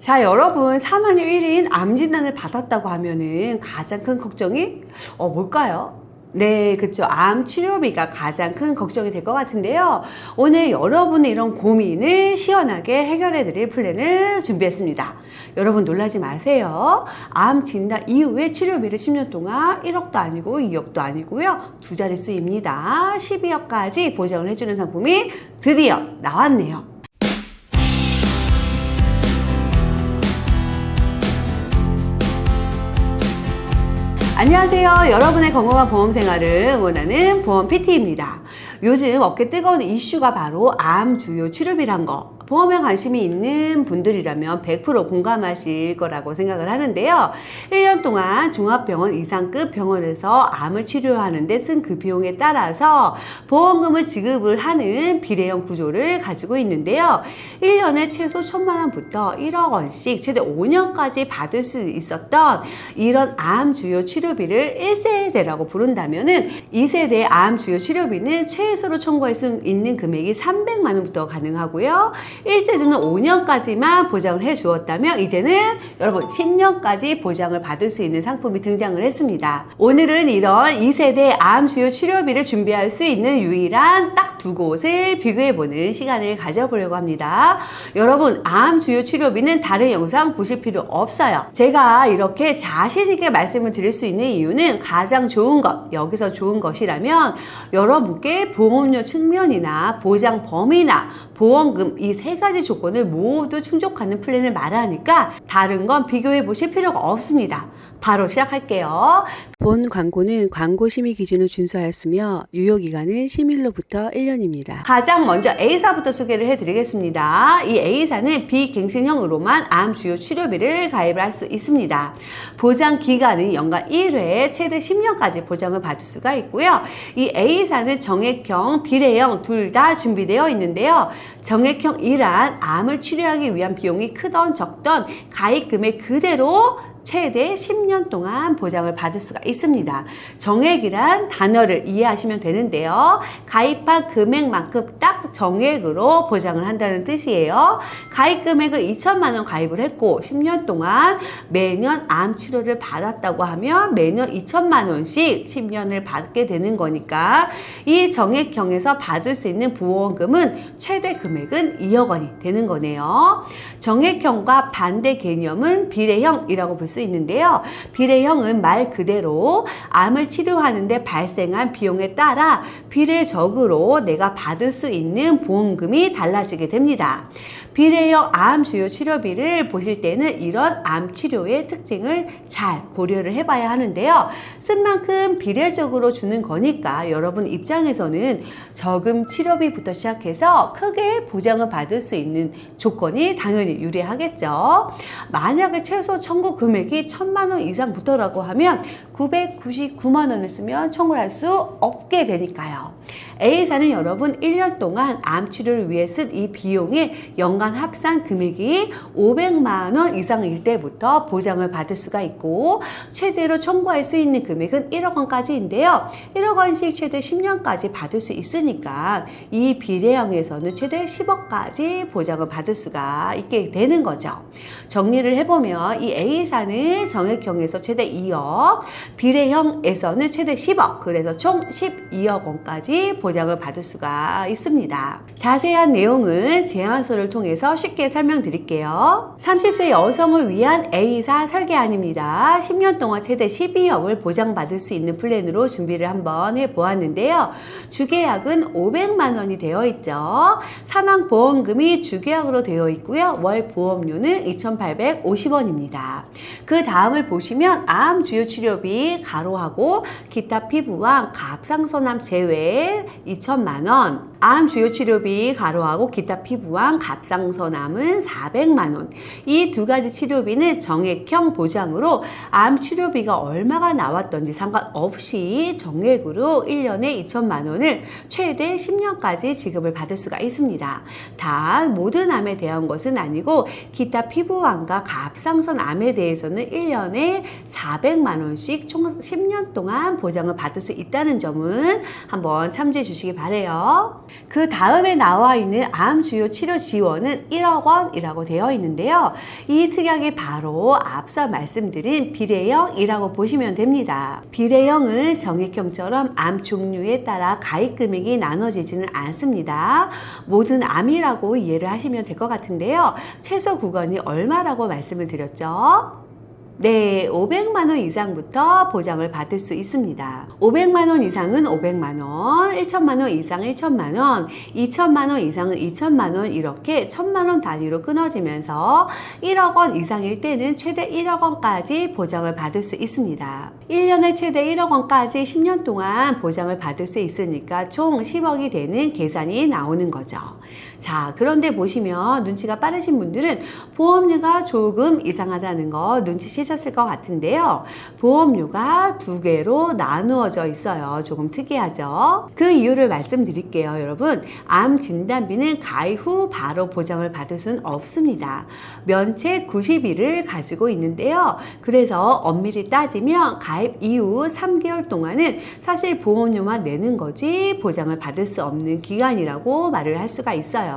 자, 여러분, 사망률 1인 암 진단을 받았다고 하면은 가장 큰 걱정이 뭘까요? 네, 그쵸. 암 치료비가 가장 큰 걱정이 될 것 같은데요. 오늘 여러분의 이런 고민을 시원하게 해결해 드릴 플랜을 준비했습니다. 여러분 놀라지 마세요. 암 진단 이후에 치료비를 10년 동안 1억도 아니고 2억도 아니고요. 두 자릿수입니다. 12억까지 보장을 해주는 상품이 드디어 나왔네요. 안녕하세요. 여러분의 건강한 보험 생활을 응원하는 보험 PT입니다. 요즘 어깨 뜨거운 이슈가 바로 암 주요 치료비란 거. 보험에 관심이 있는 분들이라면 100% 공감하실 거라고 생각을 하는데요. 1년 동안 종합병원 이상급 병원에서 암을 치료하는 데 쓴 그 비용에 따라서 보험금을 지급을 하는 비례형 구조를 가지고 있는데요. 1년에 최소 1,000만 원부터 1억 원씩 최대 5년까지 받을 수 있었던 이런 암 주요 치료비를 1세대라고 부른다면은 2세대 암 주요 치료비는 최소로 청구할 수 있는 금액이 300만 원부터 가능하고요. 1세대는 5년까지만 보장을 해 주었다면 이제는 여러분 10년까지 보장을 받을 수 있는 상품이 등장을 했습니다. 오늘은 이런 2세대 암 주요 치료비를 준비할 수 있는 유일한 딱 두 곳을 비교해보는 시간을 가져보려고 합니다. 여러분, 암 주요 치료비는 다른 영상 보실 필요 없어요. 제가 이렇게 자신있게 말씀을 드릴 수 있는 이유는 가장 좋은 것, 여기서 좋은 것이라면 여러분께 보험료 측면이나 보장 범위나 보험금 이 세 가지 조건을 모두 충족하는 플랜을 말하니까 다른 건 비교해 보실 필요가 없습니다. 바로 시작할게요. 본 광고는 광고 심의 기준을 준수하였으며 유효기간은 심의일로부터 1년입니다. 가장 먼저 A사부터 소개를 해드리겠습니다. 이 A사는 비갱신형으로만 암 주요 치료비를 가입을 할 수 있습니다. 보장 기간은 연간 1회 최대 10년까지 보장을 받을 수가 있고요. 이 A사는 정액형, 비례형 둘 다 준비되어 있는데요. 정액형이란 암을 치료하기 위한 비용이 크던 적던 가입 금액 그대로 최대 10년 동안 보장을 받을 수가 있습니다. 정액이란 단어를 이해하시면 되는데요. 가입한 금액만큼 딱 정액으로 보장을 한다는 뜻이에요. 가입 금액은 2천만 원 가입을 했고 10년 동안 매년 암 치료를 받았다고 하면 매년 2천만 원씩 10년을 받게 되는 거니까 이 정액형에서 받을 수 있는 보험금은 최대 금액은 2억 원이 되는 거네요. 정액형과 반대 개념은 비례형이라고 볼 수 있는데요. 비례형은 말 그대로 암을 치료하는데 발생한 비용에 따라 비례적으로 내가 받을 수 있는 보험금이 달라지게 됩니다. 비례형 암 주요 치료비를 보실 때는 이런 암 치료의 특징을 잘 고려를 해봐야 하는데요. 쓴 만큼 비례적으로 주는 거니까 여러분 입장에서는 적은 치료비부터 시작해서 크게 보장을 받을 수 있는 조건이 당연히 유리하겠죠. 만약에 최소 청구 금액이 1,000만 원 이상부터라고 하면 999만 원을 쓰면 청구를 할 수 없게 되니까요. A사는 여러분 1년 동안 암 치료를 위해 쓴 이 비용이 연간 합산 금액이 500만 원 이상일 때부터 보장을 받을 수가 있고 최대로 청구할 수 있는 금액은 1억 원까지인데요. 1억 원씩 최대 10년까지 받을 수 있으니까 이 비례형에서는 최대 10억까지 보장을 받을 수가 있게 되는 거죠. 정리를 해보면 이 A사는 정액형에서 최대 2억, 비례형에서는 최대 10억, 그래서 총 12억 원까지 보장을 받을 수가 있습니다. 자세한 내용은 제안서를 통해서 쉽게 설명드릴게요. 30세 여성을 위한 A사 설계안입니다. 10년 동안 최대 12억을 보장받을 수 있는 플랜으로 준비를 한번 해보았는데요. 주계약은 500만 원이 되어 있죠. 사망보험금이 주계약으로 되어 있고요. 월 보험료는 2,850원입니다. 그 다음을 보시면 암 주요 치료비 가로하고 기타 피부암 갑상선암 제외 2천만 원, 암 주요 치료비 가로하고 기타 피부암 갑상선암은 400만 원. 이 두 가지 치료비는 정액형 보장으로 암 치료비가 얼마가 나왔던지 상관없이 정액으로 1년에 2천만 원을 최대 10년까지 지급을 받을 수가 있습니다. 단 모든 암에 대한 것은 아니고 기타 피부암과 갑상선암에 대해서는 1년에 400만 원씩 총 10년 동안 보장을 받을 수 있다는 점은 한번 참조해 주시기 바라요. 그 다음에 나와 있는 암 주요 치료 지원은 1억 원이라고 되어 있는데요. 이 특약이 바로 앞서 말씀드린 비례형이라고 보시면 됩니다. 비례형은 정액형처럼 암 종류에 따라 가입 금액이 나눠지지는 않습니다. 모든 암이라고 이해를 하시면 될 것 같은데요. 최소 구간이 얼마라고 말씀을 드렸죠? 네, 500만 원 이상부터 보장을 받을 수 있습니다. 500만 원 이상은 500만 원, 1천만 원 이상 1천만 원, 2천만 원 이상은 2천만 원 이렇게 1천만 원 단위로 끊어지면서 1억 원 이상일 때는 최대 1억 원까지 보장을 받을 수 있습니다. 1년에 최대 1억 원까지 10년 동안 보장을 받을 수 있으니까 총 10억이 되는 계산이 나오는 거죠. 자, 그런데 보시면 눈치가 빠르신 분들은 보험료가 조금 이상하다는 거 눈치채셨을 것 같은데요. 보험료가 두 개로 나누어져 있어요. 조금 특이하죠? 그 이유를 말씀드릴게요, 여러분. 암 진단비는 가입 후 바로 보장을 받을 수는 없습니다. 면책 90일을 가지고 있는데요. 그래서 엄밀히 따지면 가입 이후 3개월 동안은 사실 보험료만 내는 거지 보장을 받을 수 없는 기간이라고 말을 할 수가 있어요.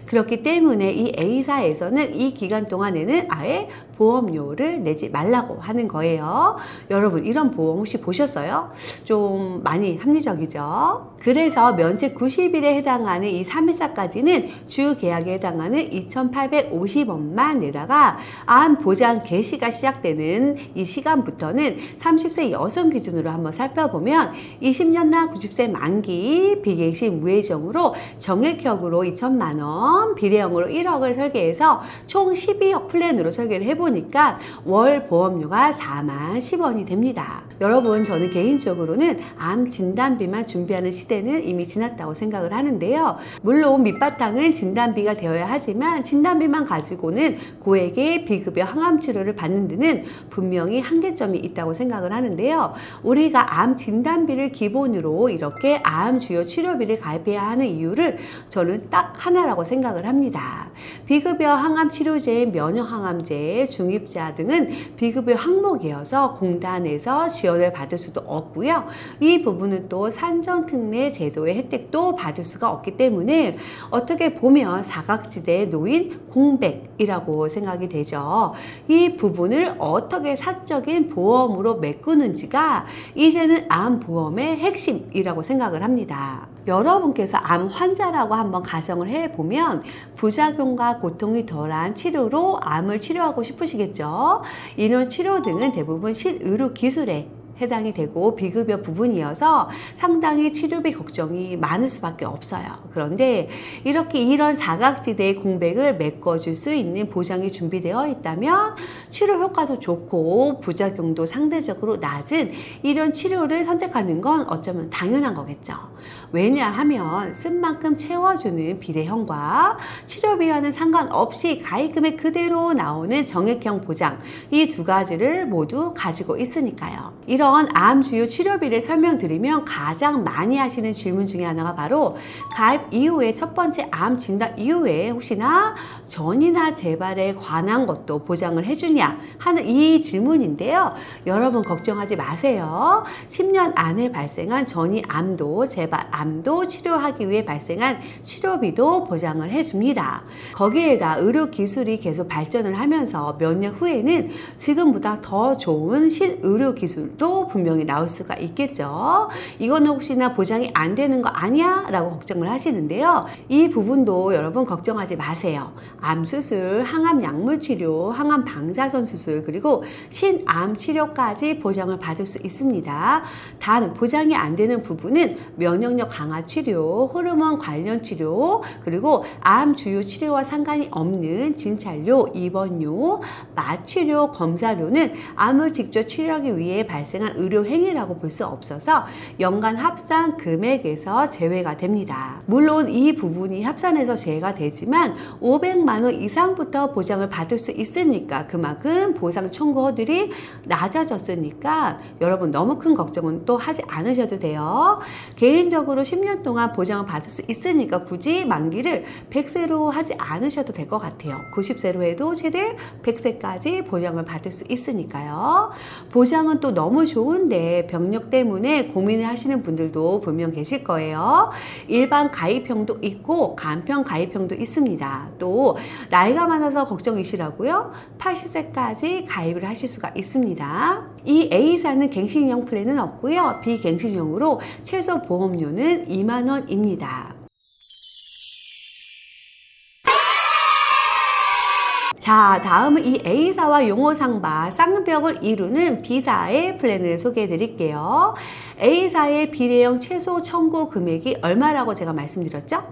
그렇기 때문에 이 A사에서는 이 기간 동안에는 아예 보험료를 내지 말라고 하는 거예요. 여러분, 이런 보험 혹시 보셨어요? 좀 많이 합리적이죠? 그래서 면책 90일에 해당하는 이 3일차까지는 주 계약에 해당하는 2,850원만 내다가 암 보장 개시가 시작되는 이 시간부터는 30세 여성 기준으로 한번 살펴보면 20년나 90세 만기 비갱신 무예정으로 정액형으로 2천만 원, 비례형으로 1억을 설계해서 총 12억 플랜으로 설계를 해보니까 월 보험료가 4만 10원이 됩니다. 여러분, 저는 개인적으로는 암 진단비만 준비하는 시대는 이미 지났다고 생각을 하는데요. 물론 밑바탕은 진단비가 되어야 하지만 진단비만 가지고는 고액의 비급여 항암 치료를 받는 데는 분명히 한계점이 있다고 생각을 하는데요. 우리가 암 진단비를 기본으로 이렇게 암 주요 치료비를 가입해야 하는 이유를 저는 딱 하나라고 생각을 합니다. 비급여 항암 치료제인 면역 항암제, 중입자 등은 비급여 항목이어서 공단에서 지원을 받을 수도 없고요. 이 부분은 또 산전특례 제도의 혜택도 받을 수가 없기 때문에 어떻게 보면 사각지대에 놓인 공백이라고 생각이 되죠. 이 부분을 어떻게 사적인 보험으로 메꾸는지가 이제는 암보험의 핵심이라고 생각을 합니다. 여러분께서 암 환자라고 한번 가정을 해보면 부작용과 고통이 덜한 치료로 암을 치료하고 싶으시겠죠. 이런 치료 등은 대부분 실의료 기술에 해당이 되고 비급여 부분이어서 상당히 치료비 걱정이 많을 수밖에 없어요. 그런데 이렇게 이런 사각지대의 공백을 메꿔줄 수 있는 보장이 준비되어 있다면 치료 효과도 좋고 부작용도 상대적으로 낮은 이런 치료를 선택하는 건 어쩌면 당연한 거겠죠. 왜냐하면 쓴 만큼 채워주는 비례형과 치료비와는 상관없이 가입금액 그대로 나오는 정액형 보장, 이 두 가지를 모두 가지고 있으니까요. 이런 암 주요 치료비를 설명드리면 가장 많이 하시는 질문 중에 하나가 바로 가입 이후에 첫 번째 암 진단 이후에 혹시나 전이나 재발에 관한 것도 보장을 해주냐 하는 이 질문인데요. 여러분 걱정하지 마세요. 10년 안에 발생한 전이 암도 재발 암도 치료하기 위해 발생한 치료비도 보장을 해줍니다. 거기에다 의료기술이 계속 발전을 하면서 몇 년 후에는 지금보다 더 좋은 실의료기술도 분명히 나올 수가 있겠죠. 이거는 혹시나 보장이 안 되는 거 아니야? 라고 걱정을 하시는데요. 이 부분도 여러분 걱정하지 마세요. 암수술, 항암약물치료, 항암방사선 수술, 그리고 신암 치료까지 보장을 받을 수 있습니다. 단 보장이 안 되는 부분은 면역력 강화 치료, 호르몬 관련 치료, 그리고 암 주요 치료와 상관이 없는 진찰료, 입원료, 마취료, 검사료는 암을 직접 치료하기 위해 발생한 의료 행위라고 볼 수 없어서 연간 합산 금액에서 제외가 됩니다. 물론 이 부분이 합산해서 제외가 되지만 500만 원 이상부터 보장을 받을 수 있으니까 그만큼 보상 청구 허들이 낮아졌으니까 여러분 너무 큰 걱정은 또 하지 않으셔도 돼요. 개인적으로 10년 동안 보장을 받을 수 있으니까 굳이 만기를 100세로 하지 않으셔도 될 것 같아요. 90세로 해도 최대 100세까지 보장을 받을 수 있으니까요. 보장은 또 너무 좋은데 병력 때문에 고민을 하시는 분들도 분명 계실 거예요. 일반 가입형도 있고 간편 가입형도 있습니다. 또 나이가 많아서 걱정이시라고요? 80세까지 가입을 하실 수가 있습니다. 이 A사는 갱신형 플랜은 없고요. 비갱신형으로 최소 보험료는 2만 원입니다. 자, 다음은 이 A사와 용어상바 쌍벽을 이루는 B사의 플랜을 소개해 드릴게요. A사의 비례형 최소 청구 금액이 얼마라고 제가 말씀드렸죠?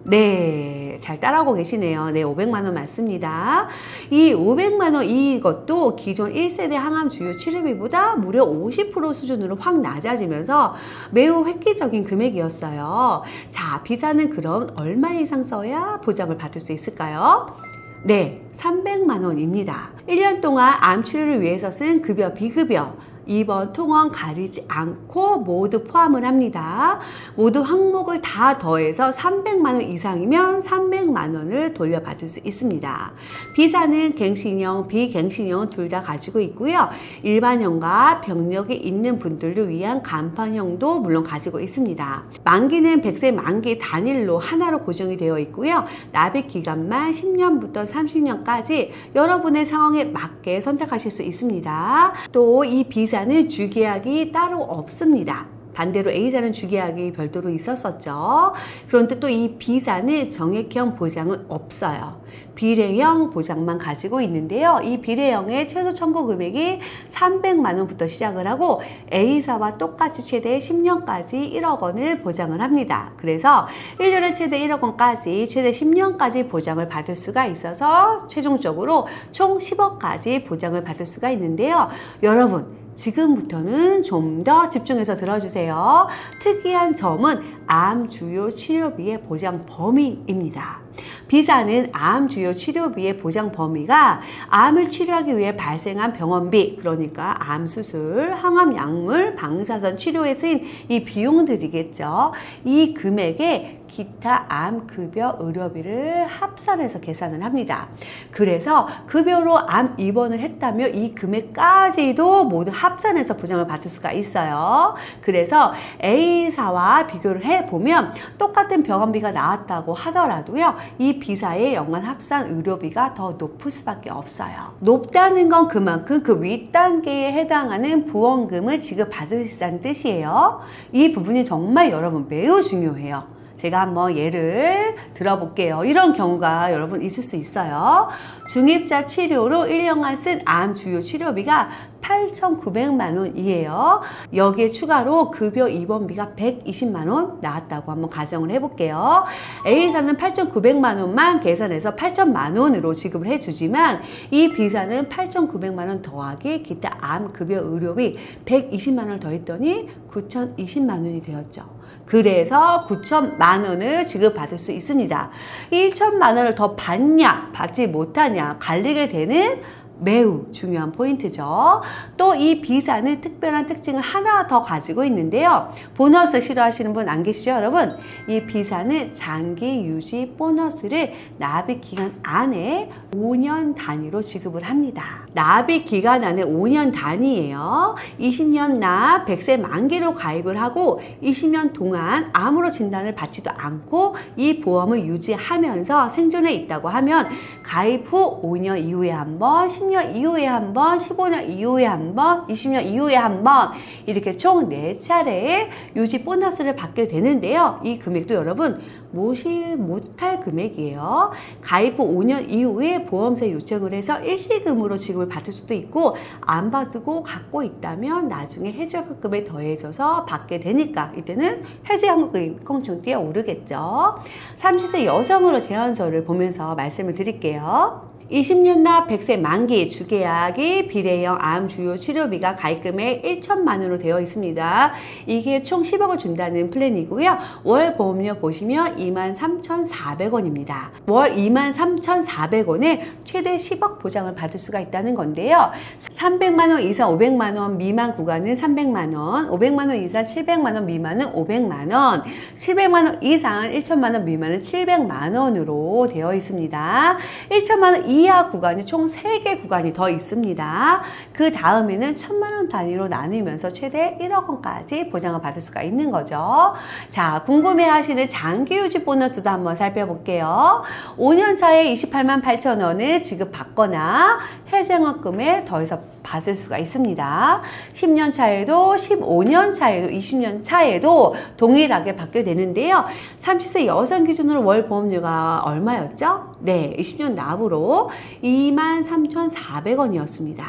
네, 잘 따라오고 계시네요. 네, 500만 원 맞습니다. 이 500만 원 이것도 기존 1세대 항암 주요 치료비보다 무려 50% 수준으로 확 낮아지면서 매우 획기적인 금액이었어요. 자, B사는 그럼 얼마 이상 써야 보장을 받을 수 있을까요? 네, 300만 원입니다. 1년 동안 암 치료를 위해서 쓴 급여, 비급여, 입원, 통원 가리지 않고 모두 포함을 합니다. 모두 항목을 다 더해서 300만 원 이상이면 300만 원을 돌려받을 수 있습니다. B사는 갱신형, 비갱신형 둘 다 가지고 있고요. 일반형과 병력이 있는 분들을 위한 간판형도 물론 가지고 있습니다. 만기는 100세 만기 단일로 하나로 고정이 되어 있고요. 납입 기간만 10년부터 30년까지 여러분의 상황에 맞게 선택하실 수 있습니다. 또 이 B사는 주계약이 따로 없습니다. 반대로 A사는 주계약이 별도로 있었었죠. 그런데 또 이 B사는 정액형 보장은 없어요. 비례형 보장만 가지고 있는데요. 이 비례형의 최소 청구 금액이 300만 원부터 시작을 하고 A사와 똑같이 최대 10년까지 1억 원을 보장을 합니다. 그래서 1년에 최대 1억 원까지 최대 10년까지 보장을 받을 수가 있어서 최종적으로 총 10억까지 보장을 받을 수가 있는데요. 여러분, 지금부터는 좀 더 집중해서 들어주세요. 특이한 점은 암 주요 치료비의 보장 범위입니다. B사는 암 주요 치료비의 보장 범위가 암을 치료하기 위해 발생한 병원비, 그러니까 암 수술, 항암 약물, 방사선 치료에 쓰인 이 비용들이겠죠. 이 금액에 기타 암 급여 의료비를 합산해서 계산을 합니다. 그래서 급여로 암 입원을 했다면 이 금액까지도 모두 합산해서 보장을 받을 수가 있어요. 그래서 A사와 비교를 해보면 똑같은 병원비가 나왔다고 하더라도요. 이 B사의 연간 합산 의료비가 더 높을 수밖에 없어요. 높다는 건 그만큼 그 윗단계에 해당하는 보험금을 지급받을 수 있다는 뜻이에요. 이 부분이 정말 여러분 매우 중요해요. 제가 한번 예를 들어볼게요. 이런 경우가 여러분 있을 수 있어요. 중입자 치료로 1년간 쓴 암 주요 치료비가 8,900만 원이에요. 여기에 추가로 급여 입원비가 120만 원 나왔다고 한번 가정을 해볼게요. A사는 8,900만 원만 계산해서 8천만 원으로 지급을 해주지만 이 B사는 8,900만 원 더하기 기타 암 급여 의료비 120만 원을 더했더니 9,020만 원이 되었죠. 그래서 9천만 원을 지급받을 수 있습니다. 1천만 원을 더 받냐, 받지 못하냐, 갈리게 되는 매우 중요한 포인트죠. 또 이 B사는 특별한 특징을 하나 더 가지고 있는데요. 보너스 싫어하시는 분 안 계시죠, 여러분? 이 B사는 장기 유지 보너스를 납입 기간 안에 5년 단위로 지급을 합니다. 납입 기간 안에 5년 단위예요. 20년 납 100세 만기로 가입을 하고 20년 동안 암으로 진단을 받지도 않고 이 보험을 유지하면서 생존해 있다고 하면 가입 후 5년 이후에 한 번, 10년 이후에 한 번, 15년 이후에 한 번, 20년 이후에 한 번 이렇게 총 4차례의 유지 보너스를 받게 되는데요. 이 금액도 여러분 무시 못할 금액이에요. 가입 후 5년 이후에 보험세 요청을 해서 일시금으로 지급을 받을 수도 있고 안 받고 갖고 있다면 나중에 해지환급금에 더해져서 받게 되니까 이때는 해지환급금이 껑충 뛰어오르겠죠. 30세 여성으로 제안서를 보면서 말씀을 드릴게요. 20년 납 100세 만기 주계약이 비례형 암 주요 치료비가 가입금액 1천만 원으로 되어 있습니다. 이게 총 10억을 준다는 플랜이고요. 월 보험료 보시면 23,400원입니다. 월 23,400원에 최대 10억 보장을 받을 수가 있다는 건데요. 300만 원 이상 500만 원 미만 구간은 300만 원, 500만 원 이상 700만 원 미만은 500만 원, 700만 원 이상 1천만 원 미만은 700만 원으로 되어 있습니다. 1천만 원 이하 구간이 총 3개 구간이 더 있습니다. 그 다음에는 1,000만 원 단위로 나누면서 최대 1억 원까지 보장을 받을 수가 있는 거죠. 자, 궁금해 하시는 장기 유지 보너스도 한번 살펴볼게요. 5년 차에 28만 8천 원을 지급받거나 해증원금에 더해서 받을 수가 있습니다. 10년 차에도 15년 차에도 20년 차에도 동일하게 받게 되는데요. 30세 여성 기준으로 월 보험료가 얼마였죠? 네, 20년 납으로 23,400원이었습니다.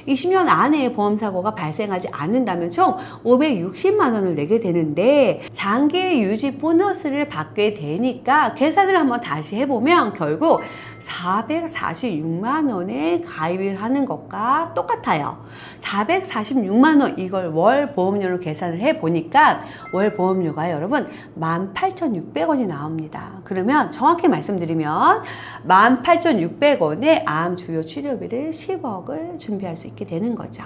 20년 안에 보험사고가 발생하지 않는다면 총 560만 원을 내게 되는데 장기 유지 보너스를 받게 되니까 계산을 한번 다시 해보면 결국 446만 원에 가입을 하는 것과 똑같아요. 446만 원 이걸 월 보험료로 계산을 해보니까 월 보험료가 여러분 18,600원이 나옵니다. 그러면 정확히 말씀드리면 18,600원에 암 주요 치료비를 10억을 준비할 수 있게 되는 거죠.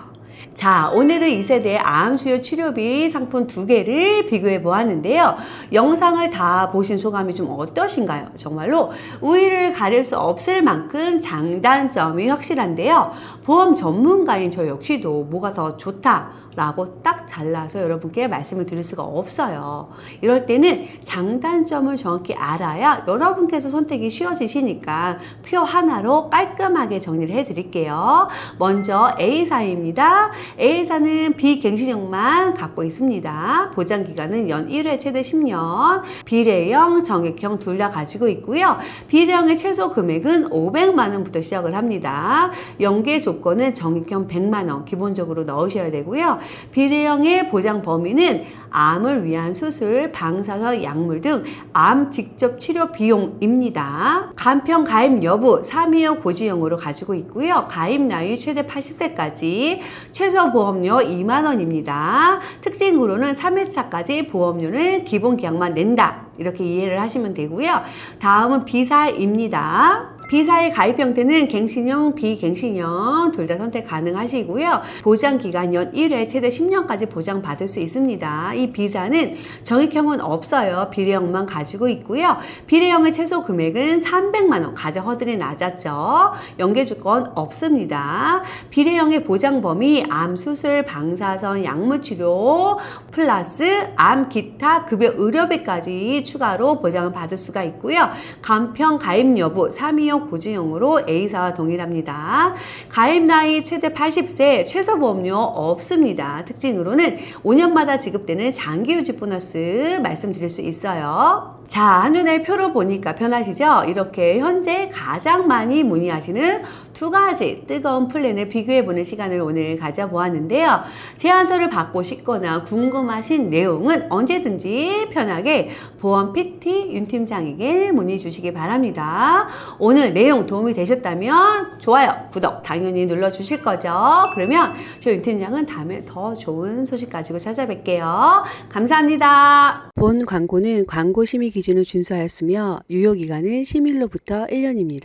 자, 오늘은 2세대 암 주요 치료비 상품 2개를 비교해 보았는데요. 영상을 다 보신 소감이 좀 어떠신가요? 정말로 우위를 가릴 수 없을 만큼 장단점이 확실한데요. 보험 전문가인 저 역시도 뭐가 더 좋다라고 딱 잘라서 여러분께 말씀을 드릴 수가 없어요. 이럴 때는 장단점을 정확히 알아야 여러분께서 선택이 쉬워지시니까 표 하나로 깔끔하게 정리를 해 드릴게요. 먼저 A사입니다. A사는 비갱신형만 갖고 있습니다. 보장기간은 연 1회 최대 10년, 비례형, 정액형 둘 다 가지고 있고요. 비례형의 최소 금액은 500만 원부터 시작을 합니다. 연계 조건은 정액형 100만 원 기본적으로 넣으셔야 되고요. 비례형의 보장 범위는 암을 위한 수술, 방사선, 약물 등 암 직접 치료 비용입니다. 간편 가입 여부 3위형 고지형으로 가지고 있고요. 가입 나이 최대 80세까지 최소 보험료 2만 원입니다. 특징으로는 3회차까지 보험료는 기본 계약만 낸다. 이렇게 이해를 하시면 되고요. 다음은 B사입니다. B사의 가입 형태는 갱신형, 비갱신형 둘 다 선택 가능하시고요. 보장 기간 연 1회 최대 10년까지 보장받을 수 있습니다. 이 B사는 정액형은 없어요. 비례형만 가지고 있고요. 비례형의 최소 금액은 300만 원, 가장 허들이 낮았죠. 연계 조건 없습니다. 비례형의 보장 범위 암 수술, 방사선, 약물 치료 플러스 암 기타 급여 의료비까지 추가로 보장을 받을 수가 있고요. 간편 가입 여부 3위형 고지형으로 A사와 동일합니다. 가입 나이 최대 80세, 최소 보험료 없습니다. 특징으로는 5년마다 지급되는 장기 유지 보너스 말씀드릴 수 있어요. 자, 한눈에 표로 보니까 편하시죠? 이렇게 현재 가장 많이 문의하시는 2가지 뜨거운 플랜을 비교해보는 시간을 오늘 가져보았는데요. 제안서를 받고 싶거나 궁금하신 내용은 언제든지 편하게 보험 PT 윤 팀장에게 문의 주시기 바랍니다. 오늘 내용 도움이 되셨다면 좋아요, 구독 당연히 눌러주실 거죠? 그러면 저 윤 팀장은 다음에 더 좋은 소식 가지고 찾아뵐게요. 감사합니다. 본 광고는 광고 심의 기준을 준수하였으며 유효기간은 심의일로부터 1년입니다.